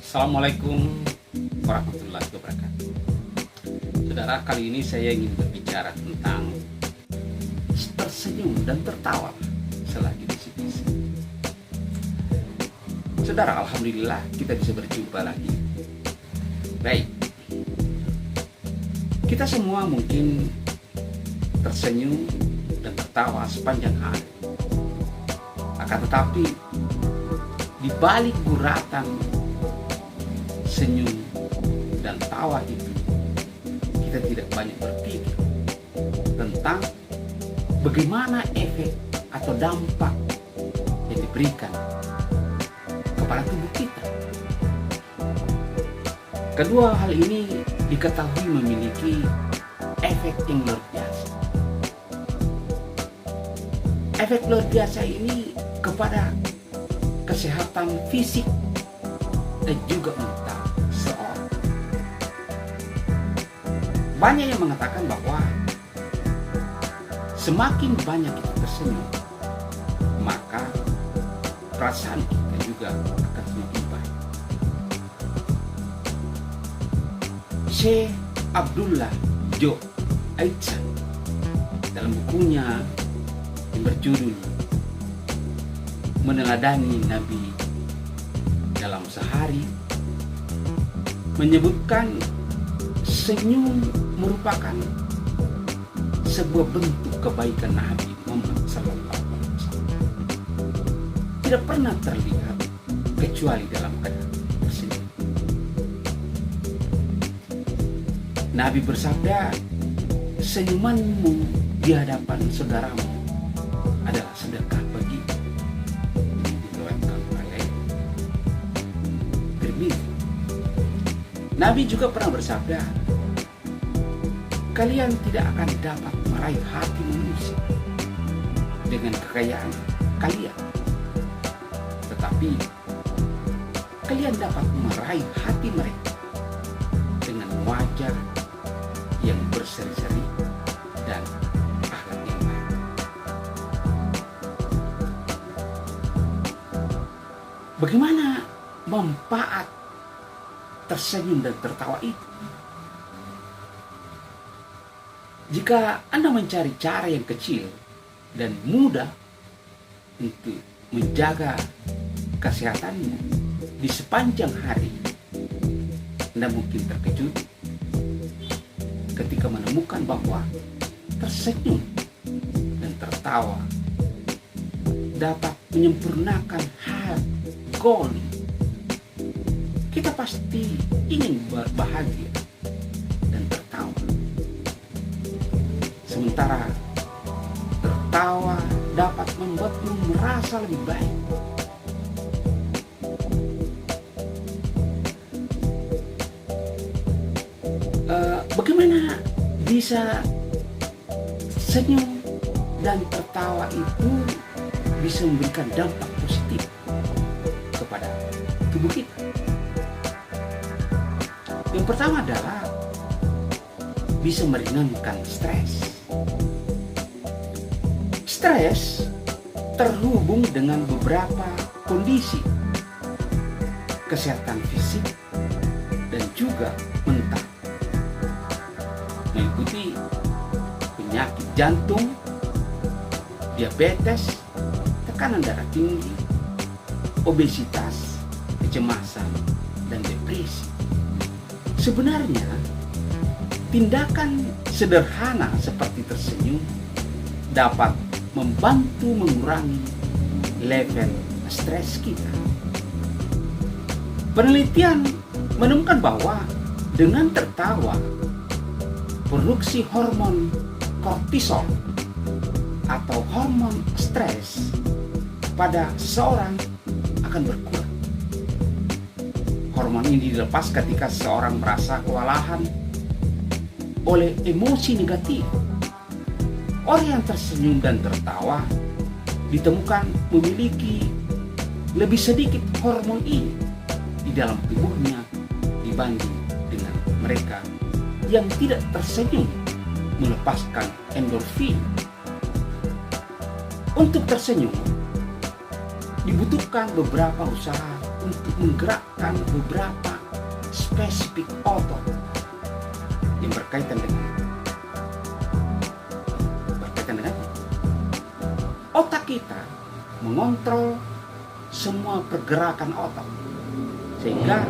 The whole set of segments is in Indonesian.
Assalamualaikum warahmatullahi wabarakatuh. Saudara, kali ini saya ingin berbicara tentang tersenyum dan tertawa selagi bisik-bisik. Saudara, alhamdulillah kita bisa berjumpa lagi. Baik, kita semua mungkin tersenyum dan tertawa sepanjang hari. Akan tetapi di balik guratan senyum dan tawa itu, kita tidak banyak berpikir tentang bagaimana efek atau dampak yang diberikan kepada tubuh kita. Kedua hal ini diketahui memiliki efek yang luar biasa. Efek luar biasa ini kepada kesehatan fisik dan juga mental seorang. Banyak yang mengatakan bahwa semakin banyak kita tersenyum, maka perasaan kita juga akan semakin baik. Syekh Abdullah Jo Aitsan dalam bukunya yang berjudul Meneladani Nabi dalam Sehari menyebutkan senyum merupakan sebuah bentuk kebaikan Nabi Muhammad SAW. Tidak pernah terlihat kecuali dalam keadaan tersenyum. Nabi bersabda, senyumanmu di hadapan saudaramu adalah sedekah bagi. Nabi juga pernah bersabda, kalian tidak akan dapat meraih hati manusia dengan kekayaan kalian, tetapi kalian dapat meraih hati mereka dengan wajah yang berseri-seri dan akhlak yang baik. Bagaimana manfaat tersenyum dan tertawa itu? Jika Anda mencari cara yang kecil dan mudah untuk menjaga kesehatanmu di sepanjang hari, Anda mungkin terkejut ketika menemukan bahwa tersenyum dan tertawa dapat menyempurnakan hal goal. Kita pasti ingin berbahagia dan tertawa. Sementara tertawa dapat membuatmu merasa lebih baik. Bagaimana bisa senyum dan tertawa itu bisa memberikan dampak positif kepada tubuh kita? Yang pertama adalah bisa meringankan stres. Stres terhubung dengan beberapa kondisi kesehatan fisik dan juga mental, meliputi penyakit jantung, diabetes, tekanan darah tinggi, obesitas, kecemasan, dan depresi. Sebenarnya, tindakan sederhana seperti tersenyum dapat membantu mengurangi level stres kita. Penelitian menemukan bahwa dengan tertawa, produksi hormon kortisol atau hormon stres pada seseorang akan berkurang. Hormon ini dilepas ketika seseorang merasa kewalahan oleh emosi negatif. Orang yang tersenyum dan tertawa ditemukan memiliki lebih sedikit hormon ini di dalam tubuhnya dibanding dengan mereka yang tidak tersenyum melepaskan endorfin. Untuk tersenyum dibutuhkan beberapa usaha untuk menggerakkan beberapa spesifik otot yang berkaitan dengan otak kita mengontrol semua pergerakan otak, sehingga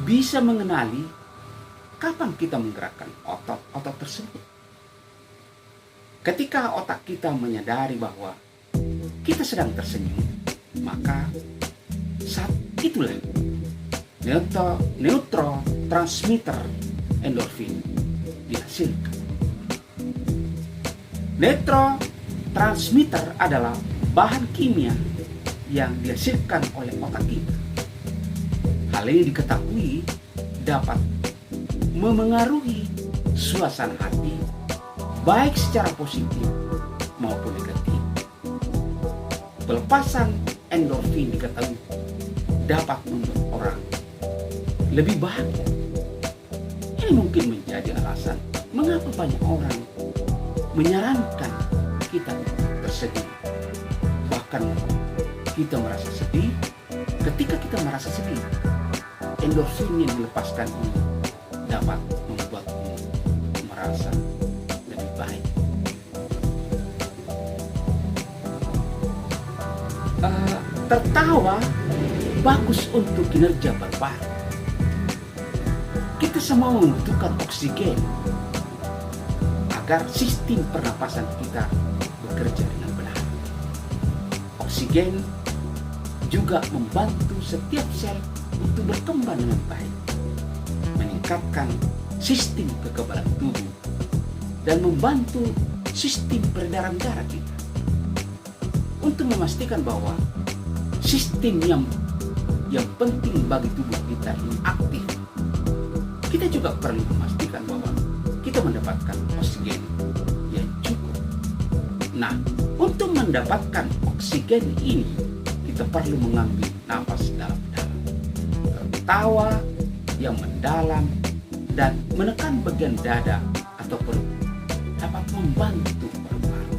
bisa mengenali kapan kita menggerakkan otot-otot tersebut. Ketika otak kita menyadari bahwa kita sedang tersenyum, maka saat itulah neurotransmitter endorfin dihasilkan. Neurotransmitter adalah bahan kimia yang dihasilkan oleh otak kita. Hal ini diketahui dapat memengaruhi suasana hati, baik secara positif maupun negatif. Pelepasan endorfin diketahui dapat membuat orang lebih bahagia. Ini mungkin menjadi alasan mengapa banyak orang menyarankan kita bersedih. Bahkan kita merasa sedih, ketika kita merasa sedih, endorfin yang dilepaskan ini dapat membuatmu merasa lebih baik. Tertawa bagus untuk kinerja paru-paru. Kita semua membutuhkan oksigen agar sistem pernapasan kita bekerja dengan benar. Oksigen juga membantu setiap sel untuk berkembang dengan baik, meningkatkan sistem kekebalan tubuh, dan membantu sistem peredaran darah kita. Untuk memastikan bahwa sistem yang penting bagi tubuh kita ini aktif, kita juga perlu memastikan bahwa kita mendapatkan oksigen yang cukup. Nah, untuk mendapatkan oksigen ini, kita perlu mengambil nafas dalam-dalam, tertawa yang mendalam, dan menekan bagian dada atau perut dapat membantu paru-paru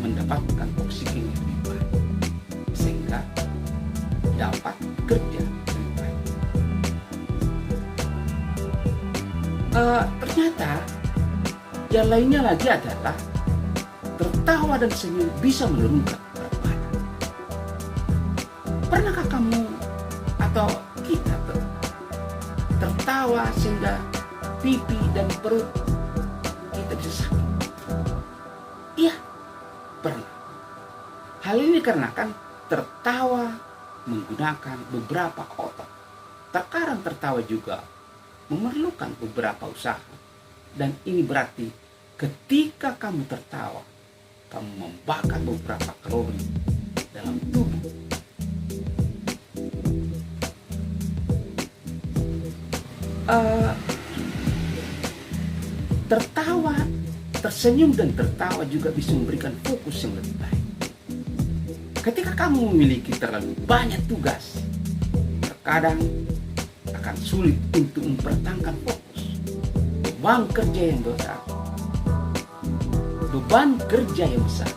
mendapatkan oksigen yang lebih baik, sehingga dapat bekerja lebih baik. Ternyata yang lainnya lagi adalah tertawa dan senyum bisa menurunkan berat badan. Pernahkah kamu atau kita tertawa sehingga pipi dan perut kita bisa sakit? Iya, pernah. Hal ini dikarenakan tertawa menggunakan beberapa otot. Terkadang tertawa juga memerlukan beberapa usaha. Dan ini berarti ketika kamu tertawa, kamu membakar beberapa kalori dalam tubuh. Tertawa, tersenyum dan tertawa juga bisa memberikan fokus yang lebih baik. Ketika kamu memiliki terlalu banyak tugas, terkadang akan sulit untuk mempertahankan fokus. Beban kerja yang besar,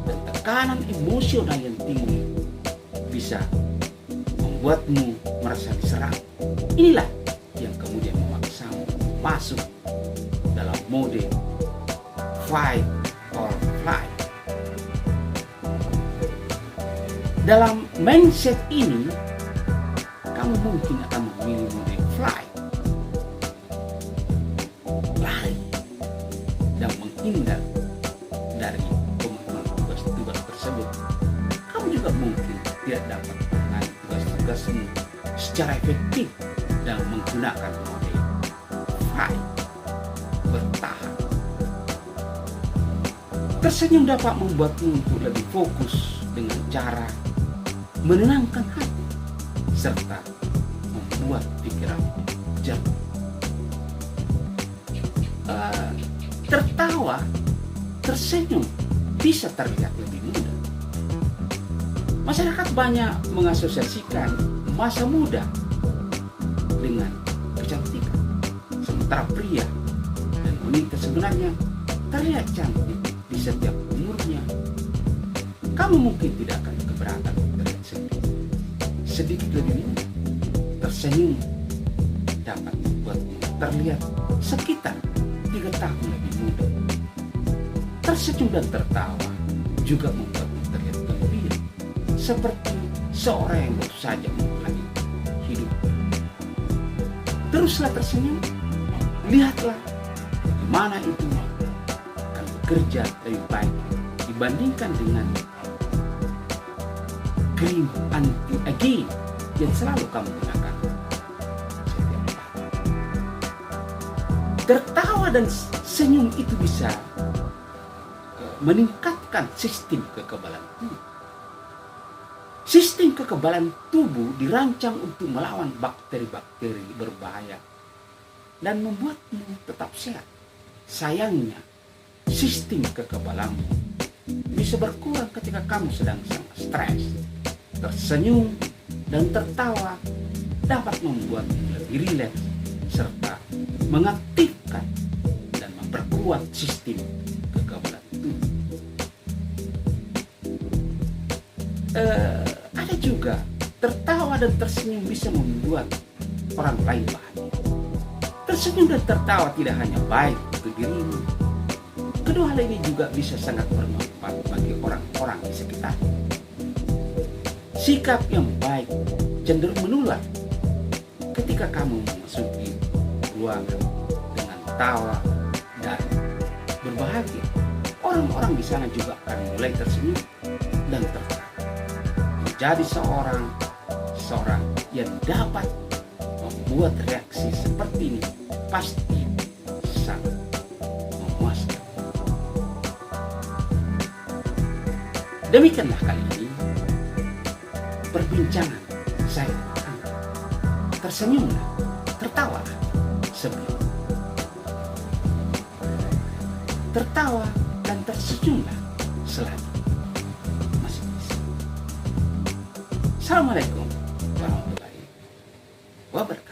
dan tekanan emosional yang tinggi bisa membuatmu merasa diserang. Inilah yang kemudian memaksamu masuk dalam mode fight or flight. Dalam mindset ini, kamu mungkin akan memilih mode flight, lari, dan menghindar dari pemenuhan tugas-tugas tersebut. Kamu juga mungkin tidak dapat menangani tugas-tugasmu secara efektif dan menggunakan mode fight, bertahan. Tersenyum dapat membuatmu untuk lebih fokus dengan cara menenangkan hati serta membuat pikiran jernih. Tertawa, tersenyum bisa terlihat lebih muda. Masyarakat banyak mengasosiasikan masa muda dengan kecantikan, sementara pria dan wanita sebenarnya terlihat cantik di setiap umurnya. Kamu mungkin tidak akan keberatan terlihat sedih, sedikit lebih mudah. Tersenyum dapat membuatmu terlihat sekitar 3 tahun lebih muda. Tersenyum dan tertawa juga membuatmu terlihat gembira, seperti seorang yang baru saja memulai hidup. Teruslah tersenyum, lihatlah bagaimana itu akan bekerja lebih baik dibandingkan dengan krim anti-aging yang selalu kamu gunakan setiap pagi. Tertawa dan senyum itu bisa meningkatkan sistem kekebalan tubuh. Sistem kekebalan tubuh dirancang untuk melawan bakteri-bakteri berbahaya dan membuatmu tetap sehat. Sayangnya, sistem kekebalanmu bisa berkurang ketika kamu sedang sangat stres. Tersenyum dan tertawa dapat membuatmu lebih rileks serta mengaktifkan dan memperkuat sistem kekebalan tubuh. Ada juga tertawa dan tersenyum bisa membuat orang lain bahagia. Tersenyum dan tertawa tidak hanya baik untuk dirimu, kedua hal ini juga bisa sangat bermanfaat bagi orang-orang di sekitar. Sikap yang baik cenderung menular. Ketika kamu memasuki ruangan dengan tawa dan berbahagia, orang-orang di sana juga akan mulai tersenyum dan tertawa. Menjadi seorang yang dapat membuat reaksi seperti ini pasti sangat memuaskan. Demikianlah kali ini perbincangan saya dengan kamu. Tersenyumlah, tertawalah sebelum tertawa dan tersenyumlah selagi masih bisa. Assalamualaikum warahmatullahi wabarakatuh.